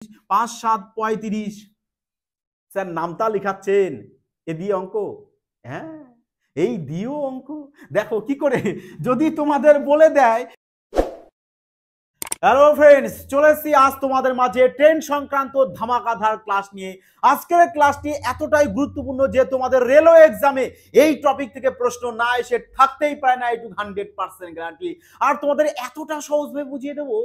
5 7 35। Sir নামতা লিখাচ্ছেন এ দিয়ে অঙ্ক? হ্যাঁ, এই দিয়েও অঙ্ক। দেখো কি করে যদি তোমাদের বলে দেয়। হ্যালো ফ্রেন্ডস, চলে এসেছি আজ তোমাদের মাঝে ট্রেন সংক্রান্ত ধামাকাধার ক্লাস নিয়ে। আজকের ক্লাসটি এতটাই গুরুত্বপূর্ণ যে তোমাদের রেলওয়ে এক্সামে এই টপিক থেকে প্রশ্ন না এসে থাকতেই পারে না, এটুকু 100% গ্যারান্টি। আর তোমাদের এতটা সহজভাবে বুঝিয়ে দেবো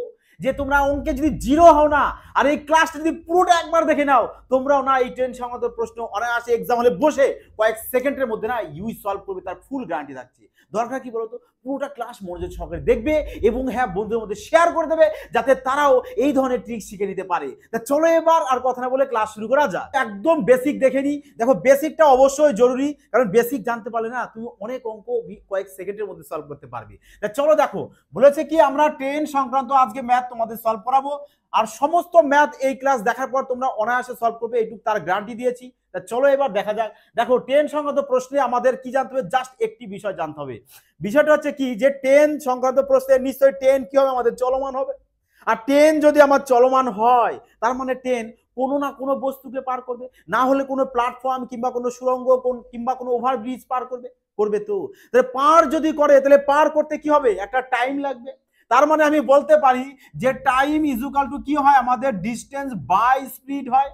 যে তোমরা অঙ্কে যদি জিরো হও না, আর এই ক্লাসটা যদি পুরোটা একবার দেখে নাও, তোমরাও না এই ট্রেন সংক্রান্ত প্রশ্ন অনায়াসে এক্সাম হলে বসে কয়েক সেকেন্ডের মধ্যে না ইউই সলভ করবে, তার ফুল গ্যারান্টি থাকছে। দরকার কি বলতো, পুরোটা ক্লাস মনোযোগ সহকারে দেখবে এবং হ্যাঁ বন্ধুদের মধ্যে শেয়ার করে দেবে যাতে তারাও এই ধরনের ট্রিক শিখে নিতে পারে। তা চলো এবার আর কথা না বলে ক্লাস শুরু করা যাক। একদম বেসিক দেখে নি। দেখো বেসিকটা অবশ্যই জরুরি, কারণ বেসিক জানতে পারলে না তুমি অনেক অঙ্ক কয়েক সেকেন্ডের মধ্যে সলভ করতে পারবে। তা চলো দেখো, বলেছে কি আমরা ট্রেন সংক্রান্ত আজকে ম্যাথ তোমাদের সলভ করাবো, আর সমস্ত ম্যাথ এই ক্লাস দেখার পর তোমরা অনায়াসে সলভ করবে, এইটুকু তার গ্যারান্টি দিয়েছি। তা চলো এবার দেখা যাক। দেখো ট্রেন সংক্রান্ত প্রশ্নে আমাদের কি জানতে হবে, জাস্ট একটি বিষয় জানতে হবে। বিষয়টা হচ্ছে কি যে ট্রেন সংক্রান্ত প্রশ্নে নিশ্চয়ই ট্রেন কি হবে, আমাদের চলমান হবে। আর ট্রেন যদি আমার চলমান হয় তার মানে ট্রেন কোনো না কোনো বস্তুকে পার করবে, না হলে কোনো প্ল্যাটফর্ম কিংবা কোনো সুড়ঙ্গ কিংবা কোনো ওভারব্রিজ পার করবে, করবে তো। তাহলে পার যদি করে তাহলে পার করতে কি হবে, একটা টাইম লাগবে। তার মানে আমি বলতে পারি যে টাইম ইজ ইকুয়াল টু কি হয়, আমাদের ডিস্টেন্স বাই স্পিড হয়।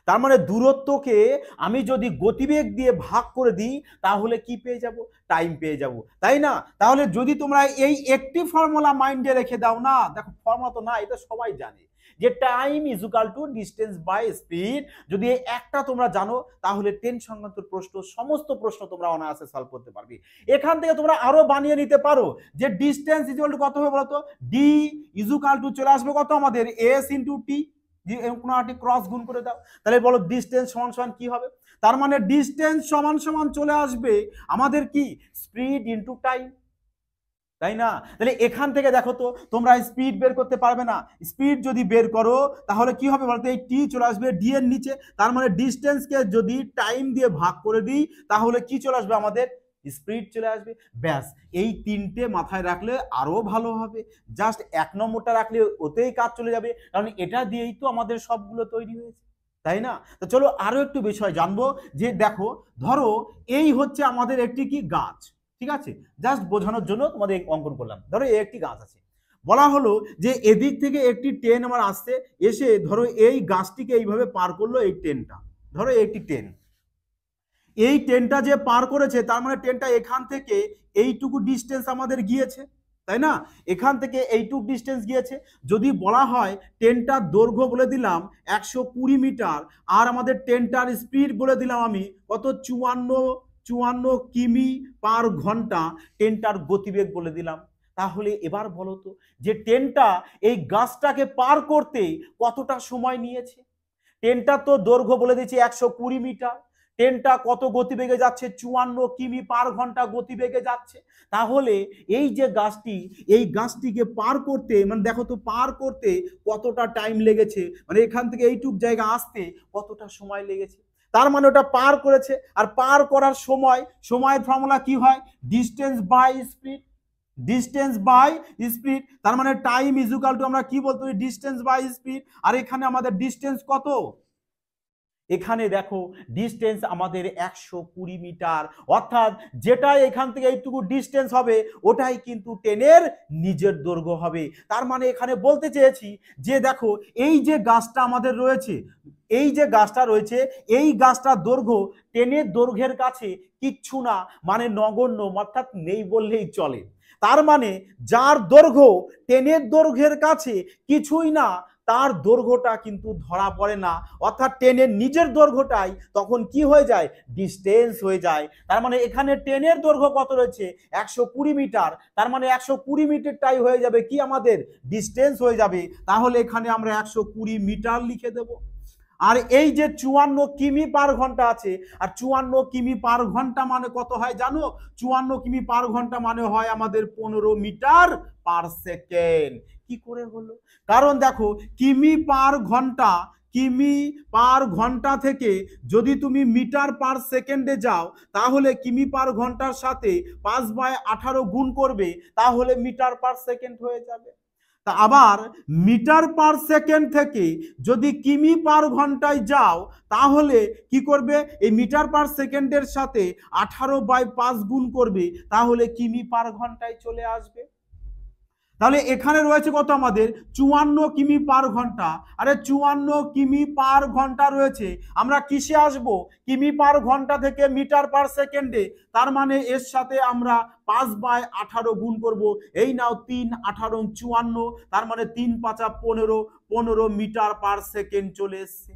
তার মানে দূরত্বকে আমি যদি গতিবেগ দিয়ে ভাগ করে দিই তাহলে কি পেয়ে যাব, টাইম পেয়ে যাব, তাই না? তাহলে যদি তোমরা এই একটি ফর্মুলা মাইন্ডে রেখে দাও না, দেখো ফর্মুলা তো না, এটা সবাই জানে যে time is equal to distance by speed. যদি একটা তোমরা জানো তাহলে ট্রেন সংক্রান্ত প্রশ্ন সমস্ত প্রশ্ন তোমরা অনায়াসে সলভ করতে পারবে। এখান থেকে তোমরা আরো বানিয়ে নিতে পারো যে ডিস্টেন্স ইজ ইকুয়াল টু কত হবে বলতো, ডি ইজ ইকুয়াল টু চলে আসবে কত আমাদের এস ইন্টু টি, ক্রস গুণ করে দাও, তাহলে বলো ডিস্টেন্স সমান সমান কি হবে। তার মানে ডিস্টেন্স সমান সমান চলে আসবে আমাদের কি, স্পিড ইনটু টাইম, তাই না? তাহলে এখান থেকে দেখো তো তোমরা স্পিড বের করতে পারবে না, স্পিড যদি বের করো তাহলে কি হবে বলতো, এই টি চলে আসবে ডি এর নিচে। তার মানে ডিস্টেন্সকে যদি টাইম দিয়ে ভাগ করে দিই তাহলে কি চলে আসবে, আমাদের স্পিড চলে আসবে। ব্যাস, এই তিনটে মাথায় রাখলে আরো ভালো হবে। জাস্ট এক নম্বরটা রাখলে ওতেই কাজ চলে যাবে, কারণ এটা দিয়েই তো আমাদের সবগুলো তৈরি হয়েছে, তাই না? তো চলো আরো একটু বিষয় জানবো। যে দেখো, ধরো এই হচ্ছে আমাদের একটি কি গাছ, ঠিক আছে? জাস্ট বোঝানোর জন্য তোমাদের অঙ্কন করলাম। ধরো একটি গাছ আছে, বলা হলো যে এদিক থেকে একটি ট্রেন আমার আসছে, এসে ধরো এই গাছটিকে এইভাবে পার করলো, এই ট্রেনটা, ধরো একটি ট্রেন, এই ট্রেনটা যে পার করেছে তার মানে ট্রেনটা এখান থেকে এইটুকু ডিস্টেন্স আমাদের গিয়েছে, তাই না? এখান থেকে এইটুকু ডিস্টেন্স গিয়েছে। যদি বলা হয় ট্রেনটার দৈর্ঘ্য বলে দিলাম 120 মিটার, আর আমাদের ট্রেনটার স্পিড বলে দিলাম আমি কত, 54 কিমি পার ঘন্টা, ট্রেনটার গতিবেগ বলে দিলাম। তাহলে এবার বলো তো যে ট্রেনটা এই গাছটাকে পার করতে কতটা সময় নিয়েছে। ট্রেনটার তো দৈর্ঘ্য বলে দিচ্ছি 120 মিটার, ট্রেনটা কত গতিবেগে যাচ্ছে, 54 কিমি পার ঘন্টা গতিবেগে যাচ্ছে। তাহলে এই যে গাছটি, এই গাছটিকে পার করতে মানে দেখো তো পার করতে কতটা টাইম লেগেছে, মানে এখান থেকে এইটুক জায়গা আসতে কতটা সময় লেগেছে। তার মানে ওটা পার করেছে, আর পার করার সময়, সময়ের ফর্মুলা কি হয়, distance by speed, distance by speed. তার মানে টাইম ইজ ইকুয়াল টু আমরা কি বলতে পারি, ডিস্টেন্স বাই স্পিড। আর এখানে আমাদের ডিস্টেন্স কত, এখানে দেখো ডিস্টেন্স আমাদের 120 মিটার, অর্থাৎ যেটা এখান থেকে এইটুকু ডিস্টেন্স হবে ওটাই কিন্তু ট্রেনের নিজের দৈর্ঘ্য হবে। তার মানে এখানে বলতে চেয়েছি যে দেখো এই যে গাছটা আমাদের রয়েছে, এই যে গাছটা রয়েছে, এই গাছটার দৈর্ঘ্য ট্রেনের দৈর্ঘ্যের কাছে কিচ্ছু না, মানে নগণ্য, অর্থাৎ নেই বললেই চলে। তার মানে যার দৈর্ঘ্য ট্রেনের দৈর্ঘ্যের কাছে কিছুই না, তার দৈর্ঘ্যটা কিন্তু ধরা পড়ে না, অর্থাৎ ট্রেনের নিজের দৈর্ঘ্যটাই তখন কি হয়ে যায়, ডিস্টেন্স হয়ে যায়। তার মানে এখানে ট্রেনের দৈর্ঘ্য কত রয়েছে, 120 মিটার, তার মানে 120 মিটারটাই হয়ে যাবে কি আমাদের ডিস্টেন্স হয়ে যাবে। তাহলে এখানে আমরা 120 মিটার লিখে দেব। আর এই যে 54 কিমি পার ঘন্টা আছে, আর 54 কিমি পার ঘন্টা মানে কত হয় জানো, 54 কিমি পার ঘন্টা মানে হয় আমাদের 15 মিটার পার সেকেন্ড। কি করে হলো, কারণ দেখো কিমি পার ঘন্টা, কিমি পার ঘন্টা থেকে যদি তুমি মিটার পার সেকেন্ডে যাও তাহলে কিমি পার ঘন্টার সাথে 5/18 গুণ করবে, তাহলে মিটার পার সেকেন্ড হয়ে যাবে। তা আবার মিটার পার সেকেন্ড থেকে যদি কিমি পার ঘন্টায় যাও তাহলে কি করবে, এই মিটার পার সেকেন্ডের সাথে 18/5 গুণ করবে, তাহলে কিমি পার ঘন্টায় চলে আসবে। তাহলে এখানে রয়েছে কত আমাদের 54 কিমি পার ঘন্টা। আরে 54 কিমি পার ঘন্টা রয়েছে, আমরা কিসে আসব, কিমি পার ঘন্টা থেকে মিটার পার সেকেন্ডে। তার মানে এর সাথে আমরা 5/18 গুণ করব। এই নাও 3 18 54, তার মানে 3 5 15, 15 মিটার পার সেকেন্ড চলে এসছে।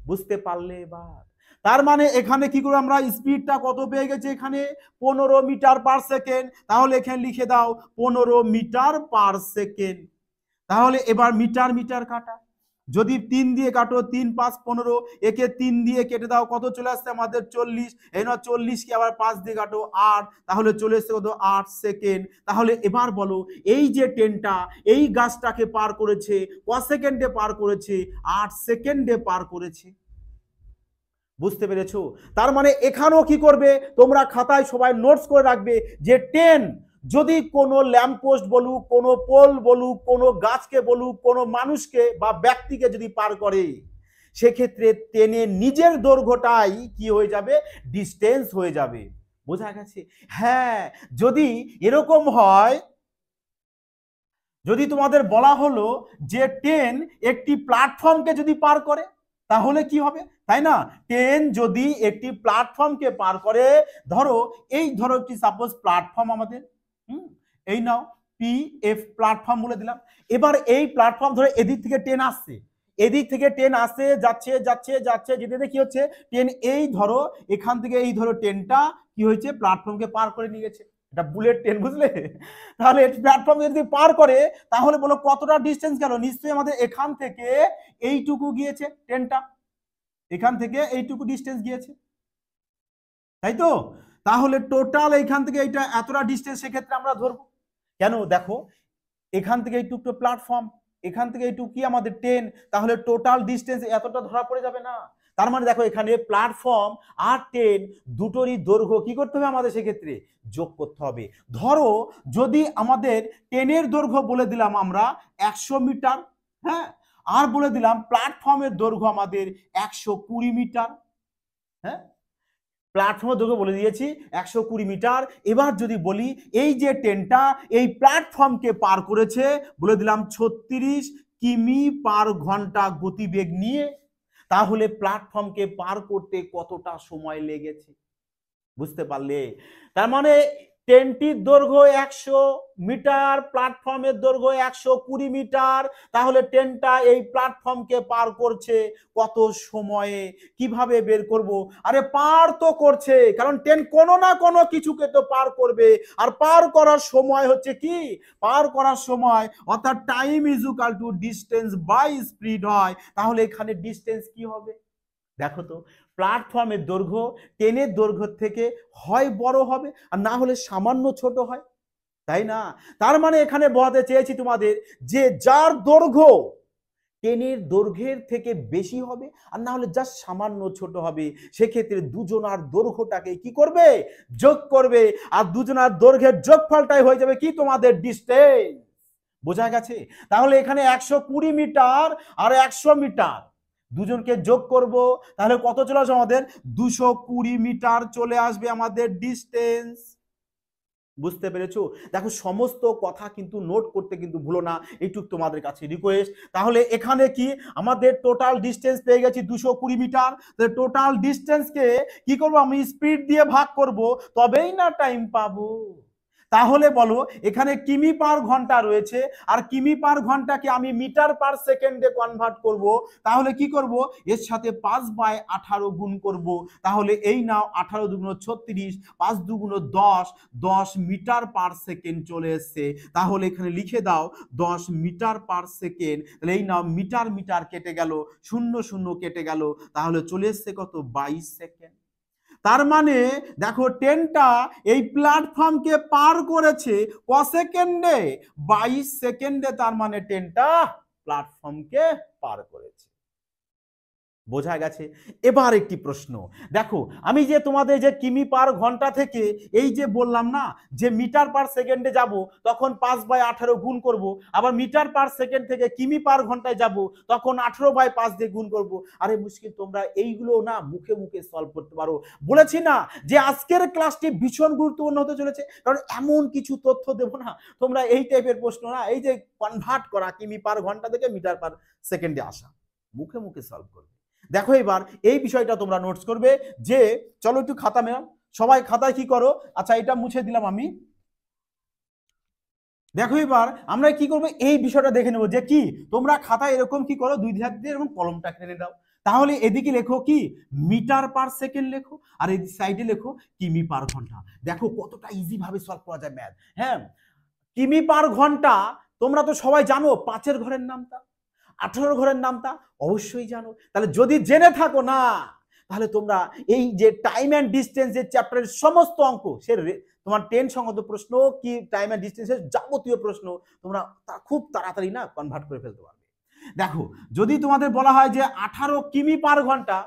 বুঝতে পারলে এবার? তার মানে এখানে কি করে আমরা স্পিডটা কত পেয়ে গেছি, এখানে 15 মিটার পার সেকেন্ড। তাহলে এখানে লিখে দাও 15 মিটার পার সেকেন্ড। তাহলে এবার মিটার মিটার কাটা, যদি 3 দিয়ে কাটো 3 5 15, একে 3 দিয়ে কেটে দাও, কত চলে আসছে আমাদের 40। এই না 40 কে আবার 5 দিয়ে কাটো 8, তাহলে চলে এসছে কত 8 সেকেন্ড। তাহলে এবার বলো এই যে ট্রেনটা এই গাছটাকে পার করেছে ক সেকেন্ডে পার করেছে, 8 সেকেন্ডে পার করেছে। বুঝতে পেরেছো? তার মানে এখানেও কি করবে, তোমরা খাতায় সবাই নোটস করে রাখবে যে ট্রেন যদি কোনো ল্যাম্পপোস্ট বলুক, কোনো পোল বলুক, কোনো গাছকে বলুক, কোনো মানুষকে বা ব্যক্তিকে যদি পার করে, সেক্ষেত্রে ট্রেনের নিজের দৈর্ঘ্যটাই কি হয়ে যাবে, ডিস্টেন্স হয়ে যাবে। বোঝা গেছে? হ্যাঁ, যদি এরকম হয়, যদি তোমাদের বলা হলো যে ট্রেন একটি প্ল্যাটফর্মকে যদি পার করে তাহলে কি হবে, তাই না? ট্রেন যদি একটি প্ল্যাটফর্মকে পার করে, ধরো এই ধরো একটি সাপোজ প্ল্যাটফর্ম আমাদের, এই নাও পি এফ প্ল্যাটফর্ম বলে দিলাম। এবার এই প্ল্যাটফর্ম ধরে এদিক থেকে ট্রেন আসছে, এদিক থেকে ট্রেন আসছে, যাচ্ছে যাচ্ছে যাচ্ছে, যেতে কি হচ্ছে, ট্রেন এই ধরো এখান থেকে এই ধরো ট্রেনটা কি হয়েছে, প্ল্যাটফর্মকে পার করে নিয়ে গেছে। এটা বুলেট ট্রেন, বুঝলে? তাহলে প্ল্যাটফর্ম যদি পার করে তাহলে বলো কতটা ডিস্টেন্স গেল, নিশ্চয়ই আমাদের এখান থেকে এইটুকু গিয়েছে ট্রেনটা, এখান থেকে এইটুকু ডিস্টেন্স গিয়েছে, তাই তো? তাহলে টোটাল এইখান থেকে এইটা এতটা ডিস্টেন্স সেক্ষেত্রে আমরা ধরবো। কেন, দেখো এখান থেকে এইটুকু প্ল্যাটফর্ম, এখান থেকে এইটুকু কি আমাদের ট্রেন, তাহলে টোটাল ডিস্টেন্স এতটা ধরা পড়ে যাবে না? তার মানে দেখো এখানে প্ল্যাটফর্ম আর ট্রেন দুটোরই দৈর্ঘ্য কি করতে হবে আমাদের সেক্ষেত্রে যোগ করতে হবে। ধরো যদি আমাদের ট্রেনের দৈর্ঘ্য বলে দিলাম আমরা 100 মিটার, হ্যাঁ, আর বলে দিলাম প্ল্যাটফর্মের দৈর্ঘ্য আমাদের 120 মিটার, হ্যাঁ, প্ল্যাটফর্মের দৈর্ঘ্য বলে দিয়েছি 120 মিটার। এবার যদি বলি এই যে ট্রেনটা এই প্ল্যাটফর্মকে পার করেছে বলে দিলাম 36 কিমি পার ঘন্টা গতিবেগ নিয়ে, তাহলে প্ল্যাটফর্মকে পার করতে কতটা সময় লেগেছে, বুঝতে পারলে? তার মানে ট্রেনটির দৈর্ঘ্য 100 মিটার, প্ল্যাটফর্মের দৈর্ঘ্য 120 মিটার, তাহলে ট্রেনটা এই প্ল্যাটফর্মকে পার করছে কত সময়ে, কিভাবে বের করব? আরে পার তো করছে, কারণ ট্রেন কোনো না কোনো কিছুকে তো পার করবে, আর পার করার সময় হচ্ছে কি, পার করার সময় অর্থাৎ time is equal to distance by speed হয়, তাহলে এখানে ডিস্টেন্স কি হবে দেখো তো, প্ল্যাটফর্মের দৈর্ঘ্য ট্রেনের দৈর্ঘ্য থেকে হয় বড় হবে আর না হলে সামান্য ছোট হয়, তাই না? তার মানে এখানে বোঝাতে চেয়েছি তোমাদের যে যার দৈর্ঘ্য ট্রেনের দৈর্ঘ্যের থেকে বেশি হবে আর না হলে যা সামান্য ছোট হবে, সেক্ষেত্রে দুজনার দৈর্ঘ্যটাকে কি করবে, যোগ করবে, আর দুজনার দৈর্ঘ্যের যোগফলটাই হয়ে যাবে কি তোমাদের ডিস্টেন্স। বোঝা গেছে? তাহলে এখানে 120 মিটার আর 100 মিটার দুজনকে যোগ করব, তাহলে কত চলে আসবে আমাদের 220 মিটার চলে আসবে আমাদের ডিস্টেন্স। বুঝতে পেরেছো? দেখো সমস্ত কথা কিন্তু নোট করতে কিন্তু ভুলো না, এইটুকু তোমাদের কাছে রিকোয়েস্ট। তাহলে এখানে কি আমাদের টোটাল ডিস্টেন্স পেয়ে গেছি 220 মিটার, তাহলে টোটাল ডিস্টেন্সকে কি করব, আমি স্পিড দিয়ে ভাগ করব, তবেই না টাইম পাবো। তাহলে বলো এখানে কিমি পার ঘন্টা রয়েছে, আর কিমি পার ঘন্টাকে আমি মিটার পার সেকেন্ডে কনভার্ট করব, তাহলে কি করব, এর সাথে 5/18 গুণ করব, তাহলে এই নাও 18 দুগুণ 36, 5 দুগুণ 10, 10 মিটার পার সেকেন্ড চলে এসছে। তাহলে এখানে লিখে দাও 10 মিটার পার সেকেন্ড, তাহলে এই নাও মিটার মিটার কেটে গেল, 0 0 কেটে গেল, তাহলে চলে এসছে কত 22 সেকেন্ড। তার মানে দেখো ট্রেনটা এই প্ল্যাটফর্মকে পার করেছে ক সেকেন্ডে, 22 সেকেন্ডে, তার মানে ট্রেনটা প্ল্যাটফর্মকে পার করেছে। বোঝা গেছে। এবার একটি প্রশ্ন দেখো, আমি যে তোমাদের যে কিমি পার ঘন্টা থেকে এই যে বললাম না যে মিটার পার সেকেন্ডে যাব, তখন 5/18 গুণ করব, আবার মিটার পার সেকেন্ড থেকে কিমি পার ঘন্টায় যাব, তখন 18/5 দিয়ে গুণ করব। আরে মুশকিল, তোমরা এইগুলো না মুখে মুখে সলভ করতে পারো। বলেছি না যে আজকের ক্লাসটি ভীষণ গুরুত্বপূর্ণ হতে চলেছে, কারণ এমন কিছু তথ্য দেবো না, তোমরা এই টাইপের প্রশ্ন না, এই যে কনভার্ট করা কিমি পার ঘন্টা থেকে মিটার পার সেকেন্ডে আসা, মুখে মুখে সলভ করবে। দেখো এবার এই বিষয়টা তোমরা নোটস করবে যে, চলো একটু খাতা মেলাও, সবাই খাতায় কি করো, আচ্ছা এটা মুছে দিলাম আমি। দেখো এবার আমরা কি করবো, এই বিষয়টা দেখে নেবো যে কি তোমরা খাতায় এরকম কি করো, দুই ধার দিয়ে এরকম কলমটা টেনে দাও। তাহলে এদিকে লেখো কি মিটার পার সেকেন্ড লেখো, আর এই সাইডে লেখো কিমি পার ঘন্টা। দেখো কতটা ইজি ভাবে সলভ করা যায় ম্যাথ। হ্যাঁ, কিমি পার ঘন্টা তোমরা তো সবাই জানো, 5-এর ঘরের নামটা, 18 ঘরের নামটা অবশ্যই জানো। তাহলে যদি জেনে থাকো না, তাহলে তোমরা এই যে টাইম অ্যান্ড ডিস্টেন্স এর চ্যাপ্টারের সমস্ত অঙ্ক, সে তোমার 10 সংগত প্রশ্ন কি টাইম অ্যান্ড ডিস্টেন্সের যাবতীয় প্রশ্ন তোমরা খুব তাড়াতাড়ি না কনভার্ট করে ফেলতে পারবে। দেখো যদি তোমাদের বলা হয় যে 18 কিমি পার ঘন্টা,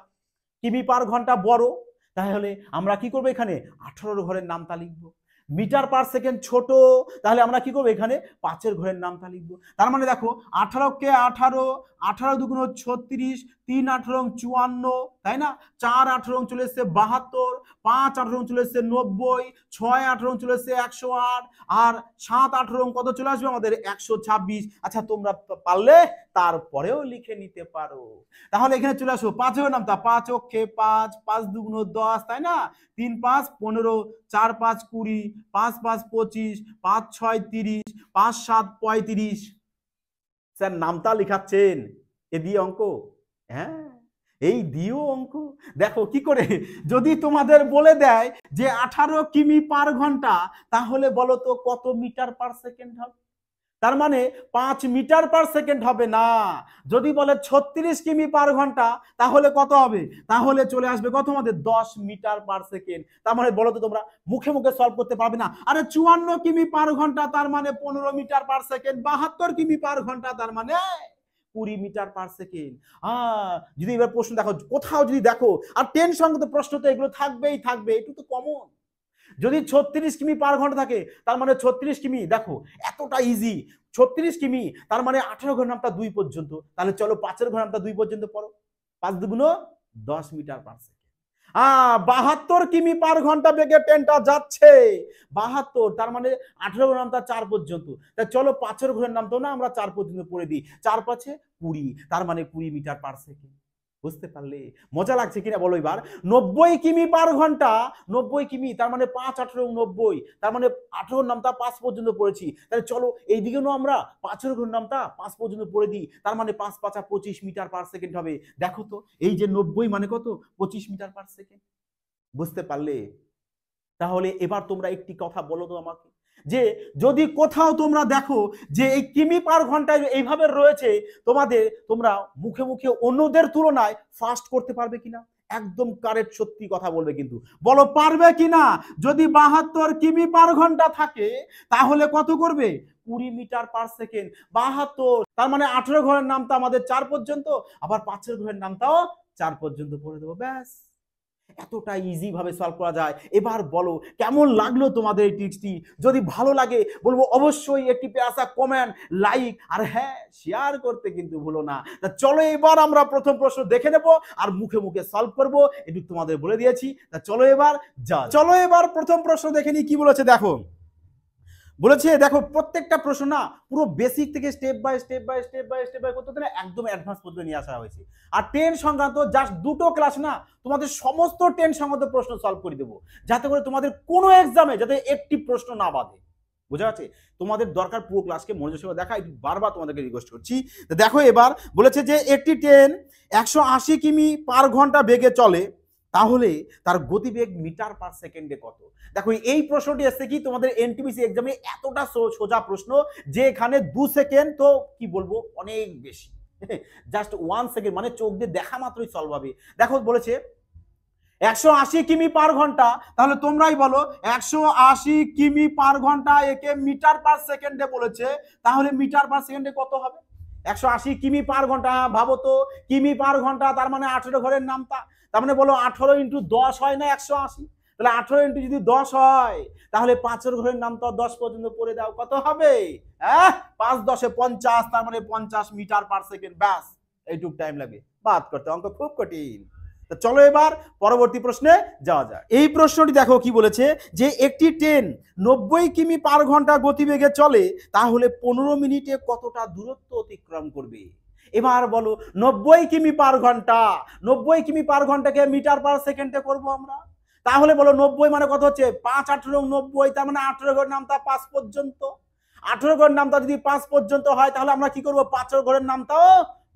কিমি পার ঘন্টা বড়, তাহলে আমরা কি করবো, এখানে 18 ঘরের নামটা লিখবো। মিটার পার সেকেন্ড ছোট, তাহলে আমরা কি করবো, এখানে 5-এর ঘরের নামটা লিখবো। তার মানে দেখো 18 কে 18, 18 দুগুণ 36, 3 18 54, তাই না, 4 18 চলে এসছে 72, 5 18 চলে এসছে 90, 6 18 চলে এসছে 108, আর 7 18 কত চলে আসবে আমাদের 126। আচ্ছা তোমরা পারলে তারপরেও লিখে নিতে পারো। তাহলে এখানে চলে আসো 5-এর নামটা, 5 অক্ষে 5, 5 দুগুণ 10, তাই না, 3 5 15, 4 5 20, 5 5 25, 5 6 30, 5 7 35। স্যার নামটা লিখাচ্ছেন এ দিয়ে অঙ্ক? হ্যাঁ, এই দিয়েও অঙ্ক। দেখো কি করে, যদি তোমাদের বলে দেয় যে 18 কিমি পার ঘন্টা, তাহলে বলো তো কত মিটার পার সেকেন্ড হবে? তার মানে 5 মিটার পার সেকেন্ড হবে না। যদি বলে 36 কিমি পার ঘন্টা, তাহলে কত হবে? তাহলে চলে আসবে কত আমাদের 10 মিটার পার সেকেন্ড। তার মানে বলো তো তোমরা মুখে মুখে সলভ করতে পারবে না। আরে 54 কিমি পার ঘন্টা, তার মানে 15 মিটার পার সেকেন্ড। 72 কিমি পার ঘন্টা, তার মানে 20 মিটার পার সেকেন্ড। যদি এবার প্রশ্ন দেখো, কোথাও যদি দেখো, আর 10 সংগত প্রশ্ন তো এগুলো থাকবেই থাকবে, একটু তো কমন। যদি 36 কিমি পার ঘন্টা থাকে, তার মানে 36 কিমি, দেখো এতটা ইজি। 36 কিমি তার মানে 18 ঘর নামটা 2 পর্যন্ত। তাহলে চলো 5-এর ঘর নামটা 2 পর্যন্ত পড়ো। 5 দুগুণ 10 মিটার পার সেকেন্ড। 72 কিমি পার ঘন্টা বেগে ট্রেনটা যাচ্ছে। 72 তার মানে 18 ঘর নামটা 4 পর্যন্ত। তাই চলো 5-এর ঘরের নামটাও না আমরা 4 পর্যন্ত পড়ে দিই। 4 5 20, তার মানে 20 মিটার পার সেকেন্ড। বুঝতে পারলে? মজা লাগছে কিনা বলো এবার। 90 কিমি পার ঘন্টা, 90 কিমি তার মানে 5 18 90, তার মানে 18 নামটা 5 পর্যন্ত পড়েছি। তাহলে চলো এইদিকেও আমরা 5-এর ঘর নামটা 5 পর্যন্ত পড়ে দিই। তার মানে 5 5 25 মিটার পার সেকেন্ড হবে। দেখো তো এই যে 90 মানে কত, 25 মিটার পার সেকেন্ড। বুঝতে পারলে? তাহলে এবার তোমরা একটি কথা বলো তো আমাকে, যে যদি কোথাও তোমরা দেখো যে এই কিমি পার ঘন্টায় এইভাবে রয়েছে তোমাদের, তোমরা মুখে মুখে অন্যদের তুলনায় ফাস্ট করতে পারবে কিনা? একদম কারেক্ট সত্যি কথা বলবে, কিন্তু বলো পারবে কিনা? যদি 72 কিমি পার ঘন্টা থাকে, তাহলে কত করবে? 20 মিটার পার সেকেন্ড। 72 তার মানে 18 ঘরের নামটা আমাদের 4 পর্যন্ত, আবার 5-এর ঘরের নামটাও 4 পর্যন্ত পড়ে দেবো, ব্যাস। এতটা ইজি ভাবে সলভ করা যায়। এবার বলো কেমন লাগলো তোমাদের এই টিপসটি? যদি ভালো লাগে বলবো অবশ্যই একটি প্যাসা কমেন্ট, লাইক, আর হ্যাঁ শেয়ার করতে কিন্তু ভুলো না। তা চলো এবার আমরা প্রথম প্রশ্ন দেখে নেব আর মুখে মুখে সলভ করব, এটুকু তোমাদের বলে দিয়েছি। তা চলো এবার প্রথম প্রশ্ন দেখে নি কি বলেছে। দেখো বলেছে, দেখো প্রত্যেকটা প্রশ্ন না পুরো বেসিক থেকে স্টেপ বাই স্টেপ করতে না একদম অ্যাডভান্স পর্যন্ত নিয়ে আসা হয়েছে। আর 10 সংক্রান্ত জাস্ট দুটো ক্লাস না তোমাদের সমস্ত 10 সংক্রান্ত প্রশ্ন সলভ করে দেবো, যাতে করে তোমাদের কোনো এক্সামে যাতে একটি প্রশ্ন না বাদে। বোঝা যাচ্ছে? তোমাদের দরকার পুরো ক্লাসকে মনোযোগ সহকারে দেখা, একটু বারবার তোমাদেরকে রিকোয়েস্ট করছি। দেখো এবার বলেছে যে একটি ট্রেন 180 কিমি পার ঘন্টা বেগে চলে, তাহলে তার গতিবেগ মিটার পার সেকেন্ডে কত? দেখো এই প্রশ্নটি এসছে কি তোমাদের এনটিপিসি এক্সামে, এতটা সোজা প্রশ্ন যে এখানে 2 সেকেন্ড তো কি বলবো অনেক বেশি, জাস্ট 1 সেকেন্ড মানে চোখ দিয়ে দেখা মাত্রই সলভ হবে। দেখো বলেছে 180 কিমি পার ঘন্টা, তাহলে তোমরাই বলো 180 কিমি পার ঘন্টা একে মিটার পার সেকেন্ডে বলেছে, তাহলে মিটার পার সেকেন্ডে কত হবে? 180 কিমি পার ঘন্টা। ভাবো তো, কিমি পার ঘন্টা তার মানে 18 ঘরের নামতা। তার মানে বলো 18 ইন্টু 10 হয় না 180? তাহলে 18 ইন্টু যদি 10 হয় তাহলে 5 ঘরের নামতা 10 পর্যন্ত পড়ে দাও, কত হবে? 5 10 50, তার মানে 50 মিটার পার সেকেন্ড। ব্যাস, এইটুক টাইম লাগে বাদ করতে, অঙ্ক খুব কঠিন। তো চলো এবার পরবর্তী প্রশ্নে যাওয়া যায়। এই প্রশ্নটি দেখো কি বলেছে, যে একটি ট্রেন 90 কিমি পার ঘন্টা গতিবেগে চলে, তাহলে 15 মিনিটে কতটা দূরত্ব অতিক্রম করবে? এবার বলো 90 কিমি পার ঘন্টা, 90 কিমি পার ঘন্টাকে মিটার পার সেকেন্ডে করব আমরা। তাহলে বলো 90 মানে কত হচ্ছে? 5 18 90, তার মানে 18 ঘরের নামতা 5 পর্যন্ত। 18 ঘরের নামতা যদি 5 পর্যন্ত হয় তাহলে আমরা কি করব? 5 ঘরের নামতাও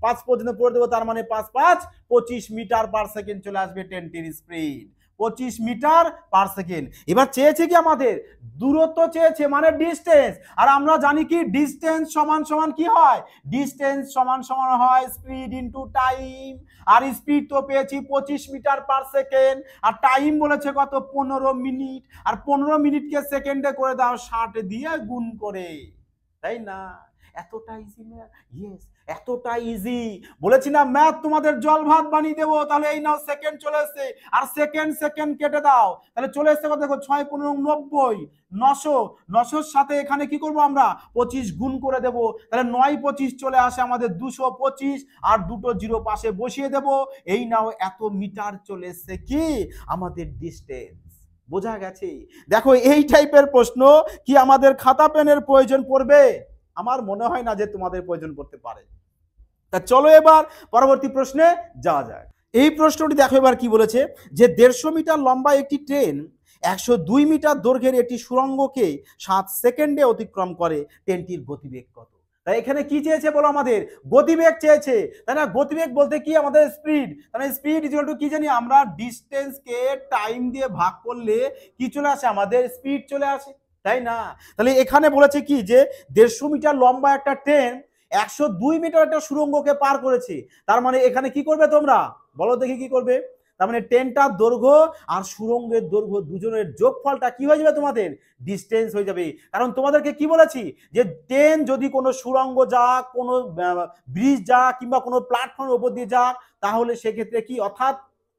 5 পর্যন্ত পড়ে দেবো, তার মানে 5 5 25 মিটার পার সেকেন্ড চলে আসবে ট্রেনটির স্পিড, 25 মিটার পার সেকেন্ড। এবার চেয়েছে কি আমাদের? দূরত্ব চেয়েছে, মানে ডিস্টেন্স। আর আমরা জানি কি ডিস্টেন্স সমান সমান কি হয়? ডিস্টেন্স সমান সমান হয় স্পিড ইনটু টাইম। আর স্পিড তো পেয়েছি 25 মিটার পার সেকেন্ড, আর টাইম বলেছে কত? 15 মিনিট। আর 15 মিনিটকে সেকেন্ডে করে দাও 60 দিয়ে গুণ করে, তাই না? এতটা ইজি না? ইয়েস, এতটা ইজি। বলেছি না ম্যাথ তোমাদের জল ভাত বানিয়ে দেবো। তাহলে এই নাও সেকেন্ড চলে এসেছে, আর সেকেন্ড সেকেন্ড কেটে দাও, তাহলে চলে এসেছে কত? দেখো 6 15 90, 900। 900 সাথে এখানে কি করব আমরা? 25 গুণ করে দেব, তাহলে 9 25 চলে আসে আমাদের 225, আর দুটো জিরো পাশে বসিয়ে দেব। এই নাও এত মিটার চলে এসেছে কি আমাদের ডিস্টেন্স। বোঝা গেছে? দেখো এই টাইপের প্রশ্ন কি আমাদের খাতা পেনের প্রয়োজন পড়বে? আমার মনে হয় না যে তোমাদের প্রয়োজন পড়তে পারে। তা চলো এবার পরবর্তী প্রশ্নে যাওয়া যায়। এই প্রশ্নটি দেখো এবার কি বলেছে, যে 150 মিটার লম্বা একটি ট্রেন 102 মিটার দৈর্ঘ্যের একটি সুড়ঙ্গকে 7 সেকেন্ডে অতিক্রম করে, ট্রেনটির গতিবেগ কত? তাই এখানে কি চেয়েছে বলো? আমাদের গতিবেগ চেয়েছে, তাই না? গতিবেগ বলতে কি? আমাদের স্পিড। তাহলে স্পিড ইকুয়াল টু কি জানি আমরা? ডিস্টেন্সকে টাইম দিয়ে ভাগ করলে কি চলে আসে? আমাদের স্পিড চলে আসে, তাই না? তাহলে এখানে বলেছে কি, যে 150 মিটার লম্বা একটা ট্রেন 102 মিটার একটা সুড়ঙ্গকে পার করেছে। তার মানে এখানে কি করবে তোমরা? বলো দেখি কি করবে? তার মানে ট্রেনটার দৈর্ঘ্য আর সুড়ঙ্গের দৈর্ঘ্য দুজনের যোগফলটা কি হয়ে যাবে? তোমাদের ডিস্টেন্স হয়ে যাবে। কারণ তোমাদেরকে কি বলেছি, যে ট্রেন যদি কোনো সুড়ঙ্গ যাক, কোনো ব্রিজ যাক, কিংবা কোনো প্ল্যাটফর্মের উপর দিয়ে যাক, তাহলে সেক্ষেত্রে কি অর্থাৎ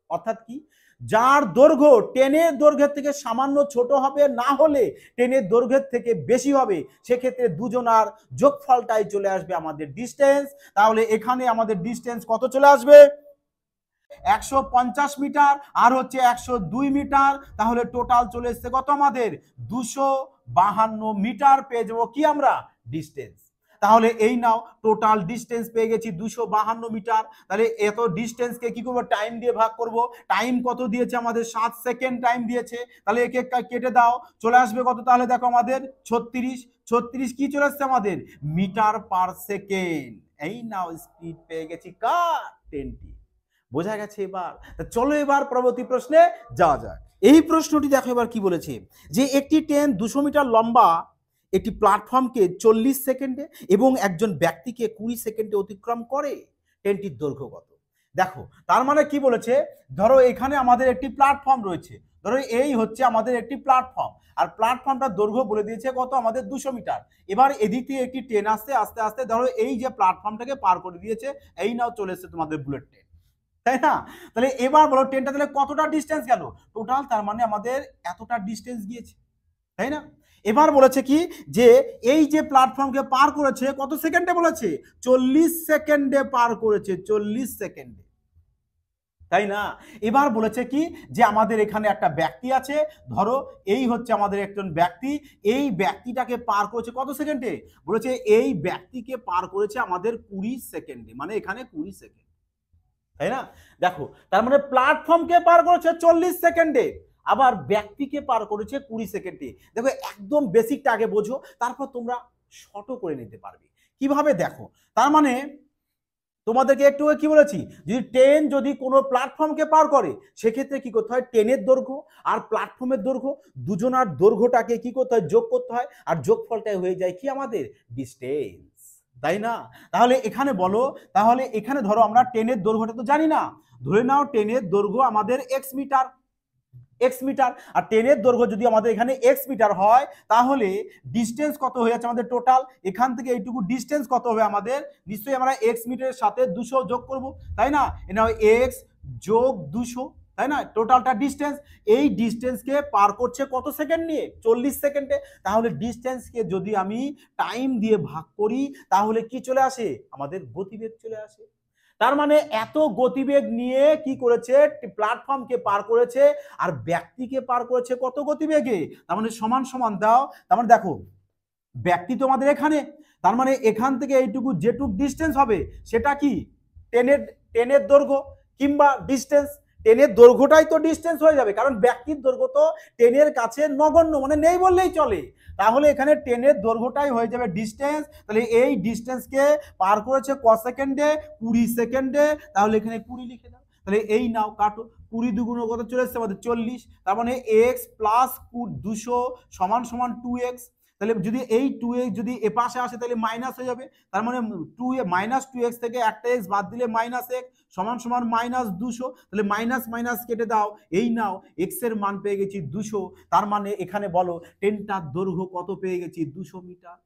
অর্থাৎ কি, যার দৈর্ঘ্য ট্রেনের দৈর্ঘ্যের থেকে সামান্য ছোট হবে, না হলে ট্রেনের দৈর্ঘ্যের থেকে বেশি হবে, সেক্ষেত্রে দুজনার যোগফলটাই চলে আসবে আমাদের ডিস্টেন্স। তাহলে এখানে আমাদের ডিস্টেন্স কত চলে আসবে? 150 মিটার আর হচ্ছে 102 মিটার, তাহলে টোটাল চলে এসছে কত? আমাদের 252 মিটার পেয়ে যাবো কি আমরা? ডিস্টেন্স। তাহলে এই নাও টোটাল ডিস্টেন্স পেয়ে গেছি 252 মিটার। তাহলে এত ডিস্টেন্সকে কি করবো? টাইম দিয়ে ভাগ করব। টাইম কত দিয়েছে আমাদের? 7 সেকেন্ড টাইম দিয়েছে। তাহলে একে কেটে দাও, চলে আসবে কত? তাহলে দেখো আমাদের 36। 36 কি চলে আসছে আমাদের? Meter per second. এই নাও স্পিড পেয়ে গেছি কার? ট্রেনটি। বোঝা গেছে এবার? চলো এবার পরবর্তী প্রশ্নে যাওয়া যাক। এই প্রশ্নটি দেখো এবার কি বলেছে, যে একটি ট্রেন 200 মিটার লম্বা একটি প্ল্যাটফর্মকে 40 সেকেন্ডে এবং একজন ব্যক্তিকে 20 সেকেন্ডে অতিক্রম করে, ট্রেনটির দৈর্ঘ্য কত? দেখো তার মানে কি বলেছে, ধরো এখানে আমাদের একটি প্ল্যাটফর্ম রয়েছে, ধরো এই হচ্ছে আমাদের একটি প্ল্যাটফর্ম, আর প্ল্যাটফর্মটার দৈর্ঘ্য বলে দিয়েছে কত? আমাদের 200 মিটার। এবার এদিক থেকে একটি ট্রেন আসতে আস্তে আস্তে ধরো এই যে প্ল্যাটফর্মটাকে পার করে দিয়েছে, এই নাও চলে এসেছে তোমাদের বুলেট ট্রেন, তাই না? তাহলে এবার বলো ট্রেনটা তাহলে কতটা ডিস্টেন্স গেল টোটাল? তার মানে আমাদের এতটা ডিস্টেন্স গিয়েছে, তাই না? এবার বলেছে কি, যে এই যে প্ল্যাটফর্মকে পার করেছে কত সেকেন্ডে? বলেছে 40 সেকেন্ডে পার করেছে, 40 সেকেন্ডে, তাই না? এবার বলেছে কি, যে আমাদের এখানে একটা ব্যক্তি আছে, ধরো এই হচ্ছে আমাদের একজন ব্যক্তি, এই ব্যক্তিটাকে পার করেছে কত সেকেন্ডে? বলেছে এই ব্যক্তিকে পার করেছে আমাদের 20 সেকেন্ডে, মানে এখানে 20 সেকেন্ড, তাই না? দেখো তার মানে প্ল্যাটফর্মকে পার করেছে 40 সেকেন্ডে, আবার ব্যক্তিকে পার করেছে 20 সেকেন্ডে। দেখো একদম বেসিকটা আগে বোঝো, তারপর তোমরা শর্টও করে নিতে পারবে। কিভাবে? দেখো তার মানে তোমাদেরকে একটু কি বলেছি, যদি ট্রেন যদি কোনো প্ল্যাটফর্মকে পার করে, সেক্ষেত্রে কি করতে হয়? ট্রেনের দৈর্ঘ্য আর প্ল্যাটফর্মের দৈর্ঘ্য, দুজনার দৈর্ঘ্যটাকে কি করতে হয়? যোগ করতে হয়, আর যোগফলটাই হয়ে যায় কি আমাদের? ডিস্টেন্স, তাই না? তাহলে এখানে বলো, তাহলে এখানে ধরো আমরা ট্রেনের দৈর্ঘ্যটা তো জানি না, ধরে নাও ট্রেনের দৈর্ঘ্য আমাদের x মিটার, এক্স মিটার। আর ট্রেনের দৈর্ঘ্য যদি আমাদের এখানে এক্স মিটার হয় তাহলে ডিস্টেন্স কত হয়ে যাচ্ছে আমাদের টোটাল, এখান থেকে এইটুকু ডিস্টেন্স কত হবে আমাদের, নিশ্চয়ই আমরা এক্স মিটারের সাথে 200 যোগ করব, তাই না, এটা এক্স যোগ 200, তাই না, টোটালটা ডিস্টেন্স। এই ডিস্টেন্সকে পার করছে কত সেকেন্ড নিয়ে, 40 সেকেন্ডে। তাহলে ডিস্টেন্সকে যদি আমি টাইম দিয়ে ভাগ করি তাহলে কি চলে আসে, আমাদের গতিবেগ চলে আসে। তার মানে এত গতিবেগ নিয়ে কি করেছে, প্ল্যাটফর্মকে পার করেছে, আর ব্যক্তিকে পার করেছে কত গতিবেগে, তার মানে সমান সমান দাও। তার মানে দেখো ব্যক্তি তো আমাদের এখানে, তার মানে এখান থেকে এইটুকু যেটুকু ডিস্টেন্স হবে সেটা কি ট্রেনের দৈর্ঘ্য কিংবা ডিস্টেন্স, ট্রেনের দৈর্ঘ্যটাই তো ডিস্টেন্স হয়ে যাবে, কারণ ব্যক্তির দৈর্ঘ্য তো ট্রেনের কাছে নগণ্য, মানে নেই বললেই চলে। তাহলে এখানে ট্রেনের দৈর্ঘ্যটাই হয়ে যাবে ডিস্টেন্স। তাহলে এই ডিস্টেন্সকে পার করেছে ক সেকেন্ডে, 20 সেকেন্ডে। তাহলে এখানে 20 লিখে দাও। তাহলে এই নাও কাটো, 20 দুগুণ কত চলে এসছে আমাদের 40। তার মানে এক্স প্লাস 200 সমান সমান 2x। তাহলে যদি এই 2x যদি এ পাশে আসে তাহলে মাইনাস হয়ে যাবে, তার মানে মাইনাস 2x থেকে একটা এক্স বাদ দিলে মাইনাস এক্স সমান সমান মাইনাস 200। তাহলে মাইনাস মাইনাস কেটে দাও, এই নাও এক্স এর মান পেয়ে গেছি 200। তার মানে এখানে বলো ট্রেনটার দৈর্ঘ্য কত পেয়ে গেছি, 200 মিটার।